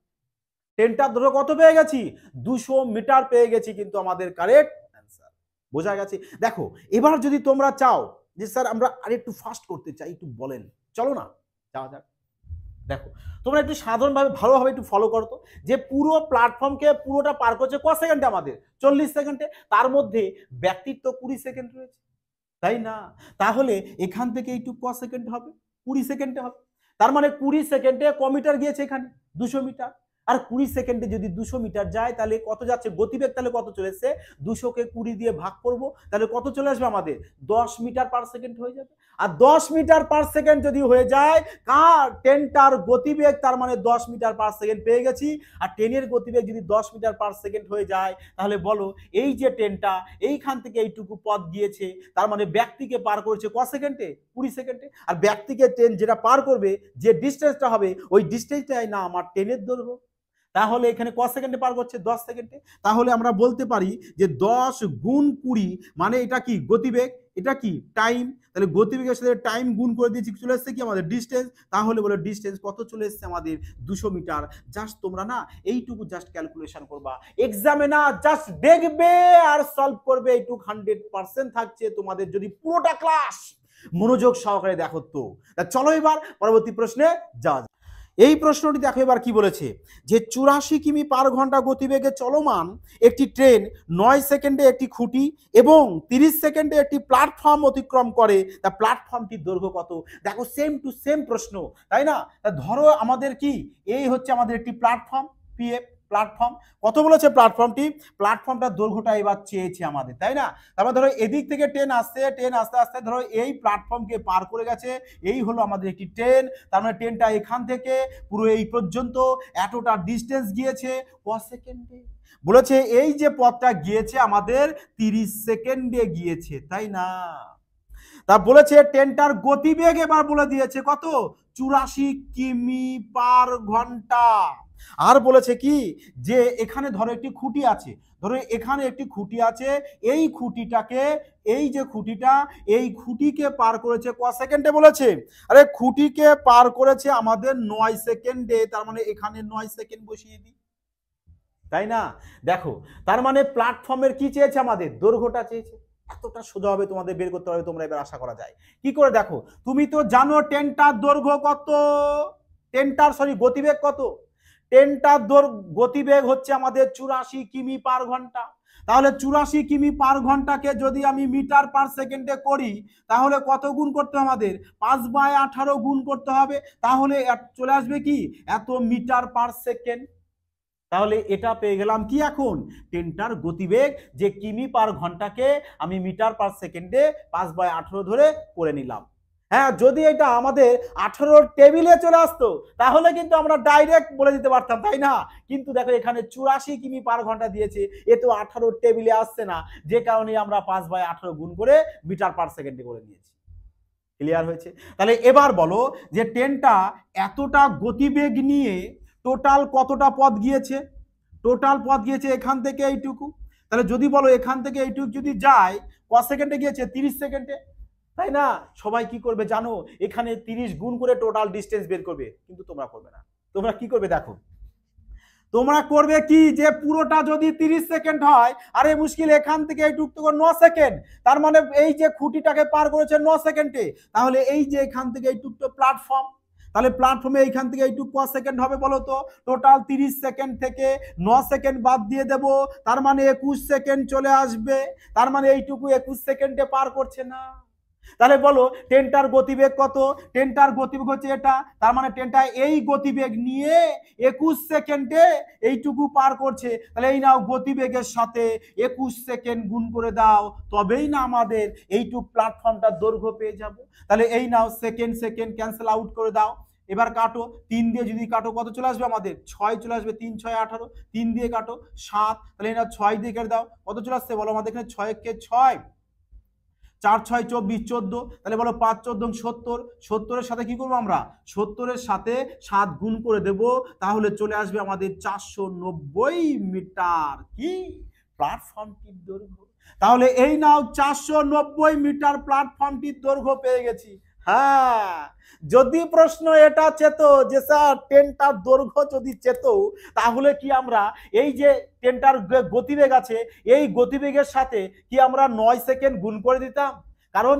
ট্রেনটার দৈর্ঘ্য কত পেয়ে গেছি, 200 মিটার পেয়ে গেছি, কিন্তু আমাদের কারেক্ট অ্যান্সার। বোঝা গেছে? দেখো এবার যদি তোমরা চাও যে স্যার আমরা আরেকটু ফাস্ট করতে চাই, একটু বলেন, চলো না যাওয়া যাক। দেখো তোমরা একটু সাধারণভাবে ভালোভাবে একটু ফলো করো তো, যে পুরো প্ল্যাটফর্মকে পুরোটা পার করছে ক সেকেন্ডে আমাদের, 40 সেকেন্ডে। তার মধ্যে ব্যক্তির তো 20 সেকেন্ড রয়েছে, তাই না? তাহলে এখান থেকে এইটু ক সেকেন্ড হবে, 20 সেকেন্ডে হবে। তার মানে 20 সেকেন্ডে ক মিটার গিয়েছে এখানে, 200 মিটার। আর 20 সেকেন্ডে যদি 200 মিটার যায় তাহলে কত যাচ্ছে গতিবেগ, তাহলে কত চলে এসছে, 200কে 20 দিয়ে ভাগ করব, তাহলে কত চলে আসবে আমাদের, 10 মিটার পার সেকেন্ড হয়ে যাবে। আর 10 মিটার পার সেকেন্ড যদি হয়ে যায়, কার ট্রেনটার গতিবেগ, তার মানে 10 মিটার পার সেকেন্ড পেয়ে গেছি। আর ট্রেনের গতিবেগ যদি 10 মিটার পার সেকেন্ড হয়ে যায় তাহলে বলো এই যে ট্রেনটা এইখান থেকে এইটুকু পথ গিয়েছে, তার মানে ব্যক্তিকে পার করেছে ক সেকেন্ডে, 20 সেকেন্ডে। আর ব্যক্তিকে ট্রেন যেটা পার করবে, যে ডিস্টেন্সটা হবে, ওই ডিস্টেন্সটাই না আমার ট্রেনের দৈর্ঘ্য। তাহলে এখানে ক সেকেন্ডে পার করছে, 10 সেকেন্ডে। তাহলে আমরা বলতে পারি যে 10 গুণ 20 মানে এটা কি গতিবেগ, এটা কি টাইম। তাহলে গতিবেগের সাথে টাইম গুণ করে দিয়েছি, চলে এসছে কি আমাদের ডিস্টেন্স। তাহলে বলে ডিস্টেন্স কত চলে এসছে আমাদের, 200 মিটার। জাস্ট তোমরা না এইটুকু জাস্ট ক্যালকুলেশন করবা, এক্সামে না জাস্ট দেখবে আর সলভ করবে, এইটুকু 100% থাকছে তোমাদের যদি পুরোটা ক্লাস মনোযোগ সহকারে দেখো তো। চলো এবার পরবর্তী প্রশ্নে যাওয়া যাক। এই প্রশ্নটি দেখো এবার কি বলেছে, যে 84 কিমি পার ঘন্টা গতিবেগে চলমান একটি ট্রেন 9 সেকেন্ডে একটি খুঁটি এবং 30 সেকেন্ডে একটি প্ল্যাটফর্ম অতিক্রম করে, তা প্ল্যাটফর্মটির দৈর্ঘ্য কত। দেখো সেম টু সেম প্রশ্ন, তাই না? ধরো আমাদের কি এই হচ্ছে আমাদের একটি প্ল্যাটফর্ম, পিএফ প্ল্যাটফর্ম, কত বলেছে প্ল্যাটফর্মটি, প্ল্যাটফর্মটার দৈর্ঘ্যটা এবার চেয়েছে আমাদের, তাই না? তারপর ধরো এদিক থেকে ট্রেন আসছে, ট্রেন আস্তে আস্তে ধরো এই প্ল্যাটফর্মকে পার করে গেছে, এই হলো আমাদের একটি ট্রেন। তার মানে ট্রেনটা এখান থেকে পুরো এই পর্যন্ত এতটা ডিস্টেন্স গিয়েছে ক সেকেন্ডে। বলেছে এই যে পথটা গিয়েছে আমাদের 30 সেকেন্ডে গিয়েছে, তাই না? তা বলেছে ট্রেনটার গতিবেগ এবার বলে দিয়েছে কত, 84 কিমি পার ঘন্টা। আর বলেছে কি যে এখানে ধরো একটি খুঁটি আছে, ধরো এখানে একটি খুঁটি আছে, এই খুঁটিটাকে, এই যে খুঁটিটা, এই খুঁটিকে পার করেছে ক সেকেন্ডে বলেছে, আরে খুঁটিকে পার করেছে আমাদের 9 সেকেন্ডে। তার মানে এখানে 9 সেকেন্ড বসিয়ে দিই, তাই না? দেখো তার মানে প্ল্যাটফর্মের কি চেয়েছে আমাদের, দৈর্ঘ্যটা চেয়েছে। এতটা সোজা হবে তোমাদের বের করতে পারবে তোমরা, এবার আশা করা যায়। কি করে দেখো, তুমি তো জানো ট্রেনটার দৈর্ঘ্য কত, গতিবেগ কত, ট্রেনটার গতিবেগ হচ্ছে আমাদের 84 কিমি পার ঘন্টা। তাহলে 84 কিমি পার ঘন্টাকে যদি আমি মিটার পার সেকেন্ডে করি তাহলে কত গুণ করতে হবে আমাদের, 5/18 গুণ করতে হবে। তাহলে চলে আসবে কি এত মিটার পার সেকেন্ড। তাহলে এটা পেয়ে গেলাম কি এখন, ট্রেনটার গতিবেগ, যে কিমি পার ঘন্টাকে আমি মিটার পার সেকেন্ডে 5/18 ধরে করে নিলাম। হ্যাঁ, যদি এটা আমাদের 18 টেবিলে চলে আসতো তাহলে কিন্তু আমরা ডাইরেক্ট বলে দিতে পারতাম, তাই না? কিন্তু দেখো এখানে 84 কিমি পার ঘন্টা দিয়েছে, এ তো 18 টেবিলে আসছে না, যে কারণে আমরা 5/18 গুণ করে মিটার পার সেকেন্ডে করে নিয়েছি। ক্লিয়ার হয়েছে? তাহলে এবার বলো যে ট্রেনটা এতটা গতিবেগ নিয়ে টোটাল কতটা পথ গিয়েছে, টোটাল পথ গিয়েছে এখান থেকে এইটুকু। তাহলে যদি বলো এখান থেকে এইটুকু যদি যায় ক সেকেন্ডে গিয়েছে, 30 সেকেন্ডে। তাই না? সবাই কি করবে জানো, এখানে 30 গুণ করে টোটাল ডিস্টেন্স বের করবে, কিন্তু তোমরা করবে না। তোমরা কি করবে দেখো, তোমরা করবে কি, যে পুরোটা যদি 30 সেকেন্ড হয়, আরে মুশকিল, এখান থেকে এইটুক তো 9 সেকেন্ড, তার মানে এই যে খুঁটিটাকে পার করেছে 9 সেকেন্ডে, তাহলে এই যে এখান থেকে এইটুক তো প্ল্যাটফর্ম, তাহলে প্ল্যাটফর্মে এইখান থেকে এইটুক কত সেকেন্ড হবে বলো তো? টোটাল 30 সেকেন্ড থেকে 9 সেকেন্ড বাদ দিয়ে দেব, তার মানে 21 সেকেন্ড চলে আসবে, তার মানে এইটুকু 21 সেকেন্ডে পার করছে না। তাহলে বলো ট্রেনটার গতিবেগ কত? ট্রেনটার গতিবেগ হচ্ছে এটা, তার মানে ট্রেনটা এই গতিবেগ নিয়ে 21 সেকেন্ডে এইটুকু পার করছে। তাহলে এই নাও গতিবেগের সাথে 21 সেকেন্ড গুণ করে দাও, তবেই না আমাদের এইটুকু প্ল্যাটফর্মটার দৈর্ঘ্য পেয়ে যাব। তাহলে এই নাও সেকেন্ড সেকেন্ড ক্যান্সেল আউট করে দাও, এবার কাটো, 3 দিয়ে যদি কাটো কত চলে আসবে আমাদের? 6 চলে আসবে, 3 6 18, 3 দিয়ে কাটো 7, তাহলে এই নাও 6 দিয়ে কেটে দাও, কত চলে আসছে বলো আমাদের এখানে? 6 কে 6, 4 6 24 14, তাহলে বলো 5 14 70, 70-এর সাথে কি করবো আমরা? 70-এর সাথে 7 গুণ করে দেব, তাহলে চলে আসবে আমাদের 490 মিটার কি প্ল্যাটফর্মটির দৈর্ঘ্য। তাহলে এই নাও 490 মিটার প্ল্যাটফর্মটির দৈর্ঘ্য পেয়ে গেছি। হ্যাঁ, যদি প্রশ্ন এটা চেত যে স্যার ট্রেনটার দৈর্ঘ্য যদি চেত, তাহলে কি আমরা এই যে ট্রেনটার গতিবেগ আছে, এই গতিবেগের সাথে কি আমরা 9 সেকেন্ড গুণ করে দিতাম? কারণ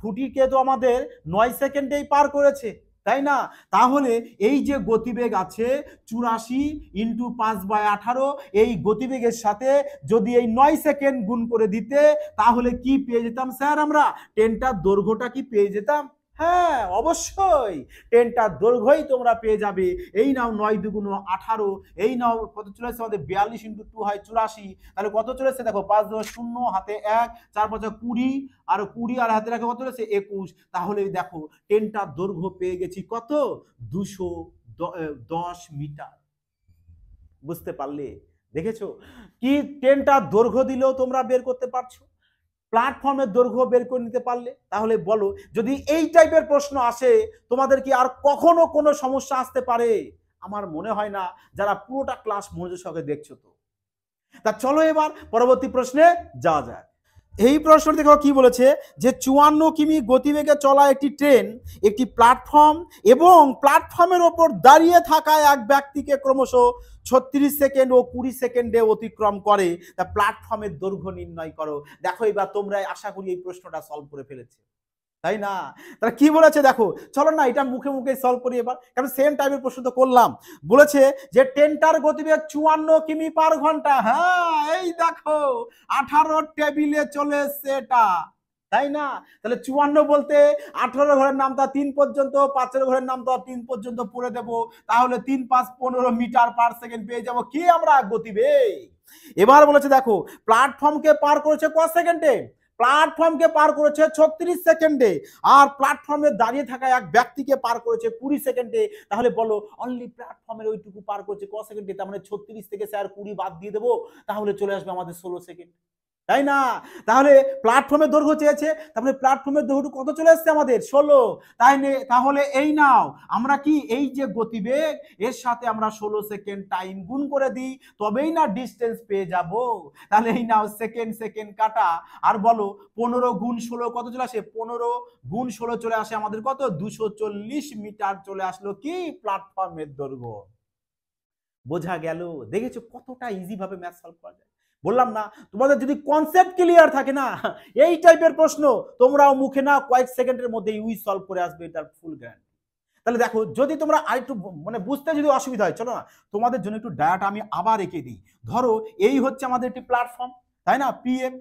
খুঁটিকে তো আমাদের 9 সেকেন্ডেই পার করেছে, তাই না? তাহলে এই যে গতিবেগ আছে 84 ইন্টু 5/18, এই গতিবেগের সাথে যদি এই 9 সেকেন্ড গুণ করে দিতে, তাহলে কি পেয়ে যেতাম স্যার? আমরা ট্রেনটার দৈর্ঘ্যটা কি পেয়ে যেতাম? হ্যাঁ অবশ্যই, ট্রেনটার দৈর্ঘ্যই তোমরা পেয়ে যাবে। এই নাও 9 দুগুণ 18, এই নাও কত চলে এসেছে আমাদের? 42 ইন্টু 2 হয় 84, তাহলে কত চলে এসেছে দেখো? 5 10 0, হাতে 1, 4 5 20, আর 20 আর হাতে রাখে কত চলে এসেছে? 21। তাহলে দেখো ট্রেনটার দৈর্ঘ্য পেয়ে গেছি কত? 210 মিটার। বুঝতে পারলে? দেখেছো কি ট্রেনটার দৈর্ঘ্য দিলেও তোমরা বের করতে পারছো, প্ল্যাটফর্মের দৈর্ঘ্য বের করে নিতে পারলে। তাহলে বলো যদি এই টাইপের প্রশ্ন আসে, তোমাদের কি আর কখনো কোনো সমস্যা আসতে পারে? আমার মনে হয় না, যারা পুরোটা ক্লাস মনোযোগ সহকারে দেখছো। তো তা চলো এবার পরবর্তী প্রশ্নে যাওয়া যায়। এই প্রশ্ন দেখো কি বলেছে, যে 54 কিমি গতিবেগে চলা একটি ট্রেন একটি প্ল্যাটফর্ম এবং প্ল্যাটফর্মের ওপর দাঁড়িয়ে থাকা এক ব্যক্তিকে ক্রমশ 36 সেকেন্ড ও 20 সেকেন্ডে অতিক্রম করে, তা প্ল্যাটফর্মের দৈর্ঘ্য নির্ণয় করো। দেখো এবার তোমরা আশা করি এই প্রশ্নটা সলভ করে ফেলেছে, তাই না? তারা কি বলেছে দেখো, চলো না এটা মুখে মুখে সলভ করি এবার, কারণ সেম টাইপের প্রশ্ন তো করলাম। বলেছে যে ট্রেনটার গতিবেগ 54 কিমি পার ঘন্টা। হ্যাঁ এই দেখো 18 টেবিলে চলে এসছে এটা, তাই না? তাহলে 54 বলতে 18 ঘরের নামটা 3 পর্যন্ত, 5 ঘরের নামটা 3 পর্যন্ত পড়ে দেব, তাহলে 3 5 15 মিটার পার সেকেন্ড পেয়ে যাব কি আমরা গতিবেগ। এবার বলেছে দেখো প্ল্যাটফর্মকে পার করেছে কত সেকেন্ডে? প্ল্যাটফর্মকে পার করেছে 36 সেকেন্ডে, আর প্ল্যাটফর্মে দাঁড়িয়ে থাকা এক ব্যক্তিকে পার করেছে 20 সেকেন্ডে। তাহলে বলো অনলি প্ল্যাটফর্মের ওইটুকু পার করেছে কত সেকেন্ডে? তার মানে 36 থেকে স্যার 20 বাদ দিয়ে দেবো, তাহলে চলে আসবে আমাদের 16 সেকেন্ড, তাই না? তাহলে প্ল্যাটফর্মের দৈর্ঘ্য চেয়েছে, তাহলে প্ল্যাটফর্মের দৈর্ঘ্য কত চলে আসছে আমাদের? 16। তাহলে এই নাও আমরা কি এই যে গতিবেগ এর সাথে আমরা 16 সেকেন্ড টাইম গুণ করে দিই, তবেই না ডিস্টেন্স পেয়ে যাব। তাহলে এই নাও সেকেন্ড সেকেন্ড কাটা, আর বলো 15 গুণ 16 কত চলে আসে? 15 গুণ 16 চলে আসে আমাদের কত? 240 মিটার চলে আসলো কি প্ল্যাটফর্মের দৈর্ঘ্য। বোঝা গেল? দেখেছো কতটা ইজি ভাবে ম্যাথ সলভ করা যায়। বললাম না, তোমাদের যদি কনসেপ্ট ক্লিয়ার থাকে না, এই টাইপের প্রশ্ন তোমরাও মুখে না কয়েক সেকেন্ডের মধ্যে ইউই সলভ করে আসবে, এটার ফুল গ্যারান্টি। তাহলে দেখো যদি তোমরা আরেকটু মানে বুঝতে যদি অসুবিধা হয়, চলো না তোমাদের জন্য একটু ডায়াটা আমি আবার এঁকে দিই। ধরো এই হচ্ছে আমাদের একটি প্ল্যাটফর্ম, তাই না? পিএম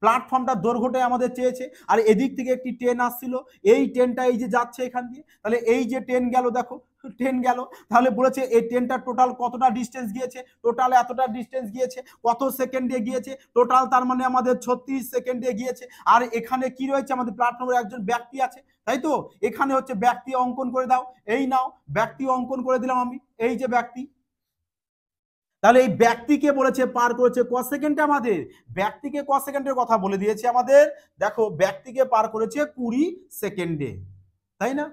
প্ল্যাটফর্মটা দৈর্ঘ্যটাই আমাদের চেয়েছে, আর এদিক থেকে একটি ট্রেন আসছিল, এই ট্রেনটা এই যে যাচ্ছে এখান দিয়ে, তাহলে এই যে ট্রেন গেল দেখো, ট্রেন গেল, তাহলে বলেছে এই ট্রেনটা টোটাল কতটা ডিস্টেন্স গিয়েছে? টোটাল এতটা ডিস্টেন্স গিয়েছে, কত সেকেন্ডে গিয়েছে টোটাল? তার মানে আমাদের 36 সেকেন্ডে গিয়েছে। আর এখানে কি রয়েছে? আমাদের প্ল্যাটফর্মের একজন ব্যক্তি আছে, তাই তো? এখানে হচ্ছে ব্যক্তি অঙ্কন করে দাও, এই নাও ব্যক্তি অঙ্কন করে দিলাম আমি, এই যে ব্যক্তি। তাহলে এই ব্যক্তিকে বলেছে পার করেছে ক সেকেন্ডে? আমাদের ব্যক্তিকে ক সেকেন্ডের কথা বলে দিয়েছে আমাদের, দেখো ব্যক্তিকে পার করেছে 20 সেকেন্ডে, তাই না?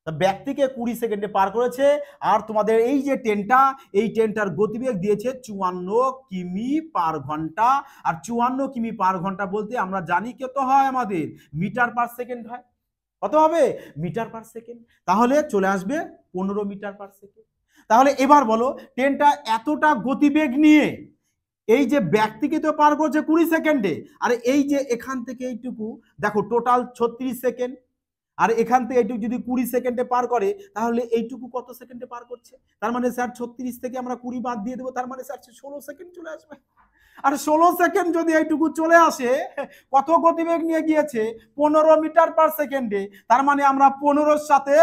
ব্যক্তিকে 20 সেকেন্ডে পার করেছে, আর তোমাদের এই যে ট্রেনটা, এই ট্রেনটার গতিবেগ দিয়েছে 54 কিমি পার ঘন্টা। আর 54 কিমি পার ঘন্টা বলতে আমরা জানি কত হয়, আমাদের মিটার পার সেকেন্ড হয়। কত হবে? Meter per second. তাহলে চলে আসবে 15 মিটার পার সেকেন্ড। তাহলে এবার বলো, ট্রেনটা এতটা গতিবেগ নিয়ে এই যে ব্যক্তিকে তো পার করছে 20 সেকেন্ডে, আর এই যে এখান থেকে এইটুকু দেখো টোটাল 36 সেকেন্ড, আর এখান থেকে এইটুকু যদি 20 সেকেন্ডে পার করে, তাহলে এইটুকু কত সেকেন্ডে পার করছে? তার মানে স্যার 36 থেকে আমরা 20 বাদ দিয়ে দেবো, তার মানে স্যার 16 সেকেন্ড চলে আসবে। আর 16 সেকেন্ড যদি এইটুকু চলে আসে, কত গতিবেগ নিয়ে গিয়েছে? 15 মিটার পার সেকেন্ডে। তার মানে আমরা 15-র সাথে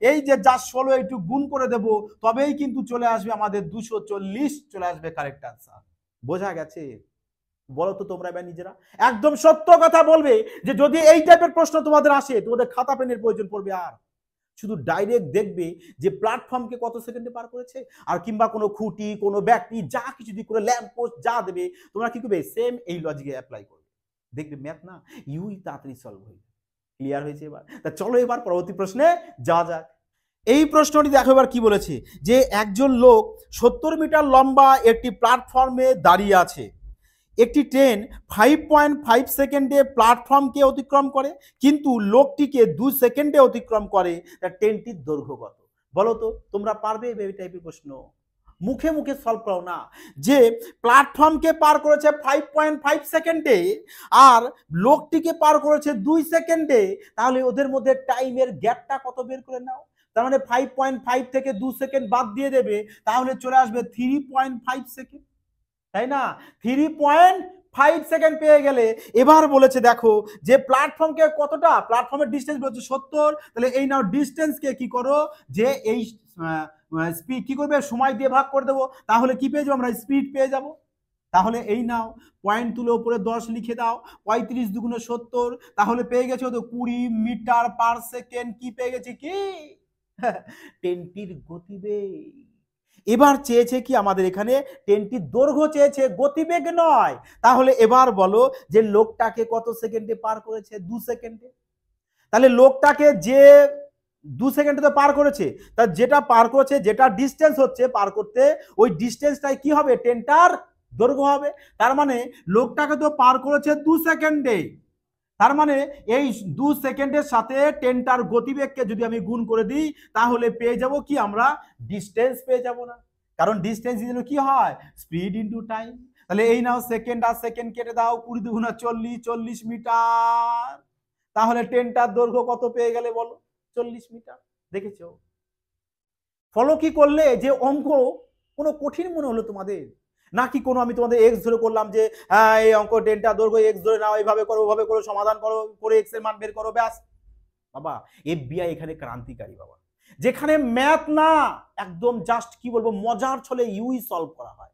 এই যে যা 16 এইটুকু গুণ করে দেব, তবেই কিন্তু চলে আসবে আমাদের 240 চলে আসবে কারেক্ট আনসার। বোঝা গেছে? বলো তো তোমরা এবার নিজেরা একদম সত্য কথা বলবে যে যদি এই টাইপের প্রশ্ন তোমাদের আসে, তোমাদের খাতা পেনের প্রয়োজন পড়বে, আর শুধু ডাইরেক্ট দেখবে যে প্ল্যাটফর্মকে কত সেকেন্ডে পার করেছে, আর কিংবা কোনো খুঁটি, কোনো ব্যক্তি, যা কিছু দিয়ে করে ল্যাম্প পোস্ট যা দেবে, তোমরা কি করবে? সেম এই লজিকে অ্যাপ্লাই করবে, দেখবে ম্যাথ না ইউই তাড়াতাড়ি সলভ হয়ে যাবে। ক্লিয়ার হয়েছে এবার? তা চলো এবার পরবর্তী প্রশ্নে যা যাক। এই প্রশ্নটি দেখো এবার কি বলেছে, যে একজন লোক 70 মিটার লম্বা একটি প্ল্যাটফর্মে দাঁড়িয়ে আছে। একটি ট্রেন 5.5 সেকেন্ডে প্ল্যাটফর্মকে অতিক্রম করে, কিন্তু লোকটিকে 2 সেকেন্ডে অতিক্রম করে। ট্রেনটির দৈর্ঘ্য কত? বলো তো তোমরা পারবে এই টাইপের প্রশ্ন? মুখে মুখে সলভ করো না, যে প্ল্যাটফর্মকে পার করেছে 5.5 সেকেন্ডে আর লোকটিকে পার করেছে 2 সেকেন্ডে, তাহলে ওদের মধ্যে টাইমের গ্যাপটা কত বের করে নাও। তার মানে 5.5 থেকে 2 সেকেন্ড বাদ দিয়ে দেবে, তাহলে চলে আসবে 3.5 সেকেন্ড, তাই না? 3.5 সেকেন্ড পেয়ে গেলে এবার বলেছে দেখো যে প্ল্যাটফর্মকে কতটা, প্ল্যাটফর্মের ডিস্টেন্স বলছে 70, তাহলে এই নাও ডিস্টেন্সকে কি করো, যে এই স্পিড কি করবে, সময় দিয়ে ভাগ করে দেবো, তাহলে কি পেয়ে যাবো আমরা? স্পিড পেয়ে যাব। তাহলে এই নাও পয়েন্ট তুলে উপরে 10 লিখে দাও, 35 দুগুণে 70, তাহলে পেয়ে গেছে তো 20 মিটার পার সেকেন্ড। কি পেয়ে গেছে? কি ট্রেনটির গতিবেগ। এবার চেয়েছে কি আমাদের এখানে? ট্রেনটির দৈর্ঘ্য চেয়েছে, গতিবেগ নয়। তাহলে এবার বলো যে লোকটাকে কত সেকেন্ডে পার করেছে? 2 সেকেন্ডে। তাহলে লোকটাকে যে 2 সেকেন্ডে তো পার করেছে, তা যেটা পার করেছে, যেটা ডিস্টেন্স হচ্ছে পার করতে, ওই ডিস্টেন্সটাই কি হবে? ট্রেনটার দৈর্ঘ্য হবে। তার মানে লোকটাকে তো পার করেছে 2 সেকেন্ডে, তার মানে এই 2 সেকেন্ডের সাথে ট্রেনটার গতিবেগকে যদি আমি গুণ করে দিই, তাহলে পেয়ে যাব কি আমরা? ডিস্টেন্স পেয়ে যাব না, কারণ ডিস্টেন্স দিলে কি হয়? Speed into time. তাহলে এই নাও সেকেন্ড আর সেকেন্ড কেটে দাও, 20 দুগুণা 40, 40 মিটার। তাহলে ট্রেনটার দৈর্ঘ্য কত পেয়ে গেলে বলো? 40 মিটার। দেখেছো ফলো কি করলে? যে অঙ্ক কোনো কঠিন মনে হলো তোমাদের? নাকি কোনো আমি তোমাদের এক্স ধরে করলাম যে হ্যাঁ এই অঙ্ক ডেল্টা দৈর্ঘ্য এক্স ধরে নাও, এইভাবে করো ওভাবে করো, সমাধান করো, করে এক্স এর মান বের করো, ব্যাস। বাবা এফবিআই এখানে ক্রান্তিকারী বাবা, যেখানে ম্যাথ না একদম জাস্ট কি বলবো মজার ছলে ইউই সলভ করা হয়,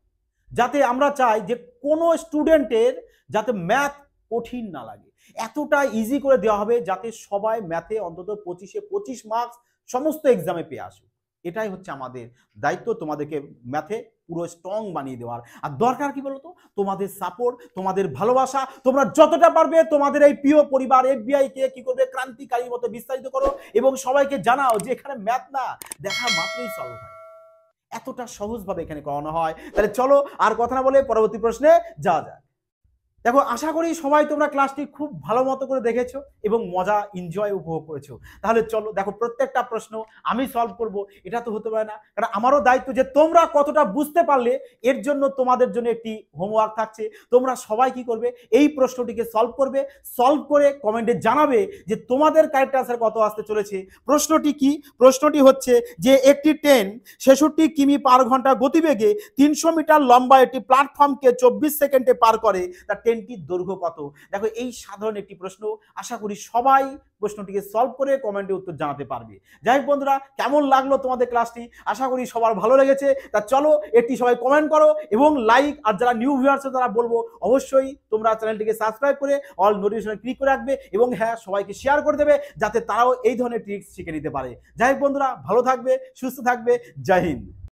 যাতে আমরা চাই যে কোনো স্টুডেন্টের যাতে ম্যাথ কঠিন না লাগে, এতটা ইজি করে দেওয়া হবে যাতে সবাই ম্যাথে অন্তত 25-এ 25 মার্কস সমস্ত এক্সামে পেয়ে আসুক। এটাই হচ্ছে আমাদের দায়িত্ব, তোমাদেরকে ম্যাথে পুরো স্ট্রং বানিয়ে দেওয়ার। আর দরকার কি বলতো? তোমাদের সাপোর্ট, তোমাদের ভালোবাসা। তোমরা যতটা পারবে তোমাদের এই প্রিয় পরিবার এফবিআই কে কি করবে? ক্রান্তিকারীর মতো বিস্তারিত করো এবং সবাইকে জানাও যে এখানে ম্যাথ না দেখা মাত্রই সলভ হয়, এতটা সহজভাবে এখানে করানো হয়। তাহলে চলো আর কথা না বলে পরবর্তী প্রশ্নে যাওয়া যাক। দেখো আশা করি সবাই তোমরা ক্লাসটি খুব ভালো মতো করে দেখেছো এবং মজা এনজয় উপভোগ করেছো। তাহলে চলো দেখো প্রত্যেকটা প্রশ্ন আমি সলভ করব, এটা তো হতে পারে না, কারণ আমারও দায়িত্ব যে তোমরা কতটা বুঝতে পারলে এর জন্য তোমাদের জন্য একটি হোমওয়ার্ক থাকছে। তোমরা সবাই কি করবে? এই প্রশ্নটিকে সলভ করবে, সলভ করে কমেন্টে জানাবে যে তোমাদের কারেক্ট আনসার কত আসতে চলেছে। প্রশ্নটি কি? প্রশ্নটি হচ্ছে যে একটি ট্রেন 66 কিমি পার ঘন্টা গতিবেগে 300 মিটার লম্বা একটি প্ল্যাটফর্মকে 24 সেকেন্ডে পার করে, তার ট্রেনটির দৈর্ঘ্য কত? দেখো এই সাধারণ একটি প্রশ্ন, আশা করি সবাই প্রশ্নটিকে সলভ করে কমেন্টে উত্তর জানাতে পারবে। যাই হোক বন্ধুরা, কেমন লাগলো তোমাদের ক্লাসটি? আশা করি সবার ভালো লেগেছে। তা চলো একটি সবাই কমেন্ট করো এবং লাইক, আর যারা নিউ ভিউয়ার্স তারা বলবো অবশ্যই তোমরা চ্যানেলটিকে সাবস্ক্রাইব করে অল নোটিফিকেশন ক্লিক করে রাখবে এবং হ্যাঁ সবাইকে শেয়ার করে দেবে যাতে তারাও এই ধরনের ট্রিক্স শিখে নিতে পারে। যাই হোক বন্ধুরা, ভালো থাকবে, সুস্থ থাকবে, জয় হিন্দ।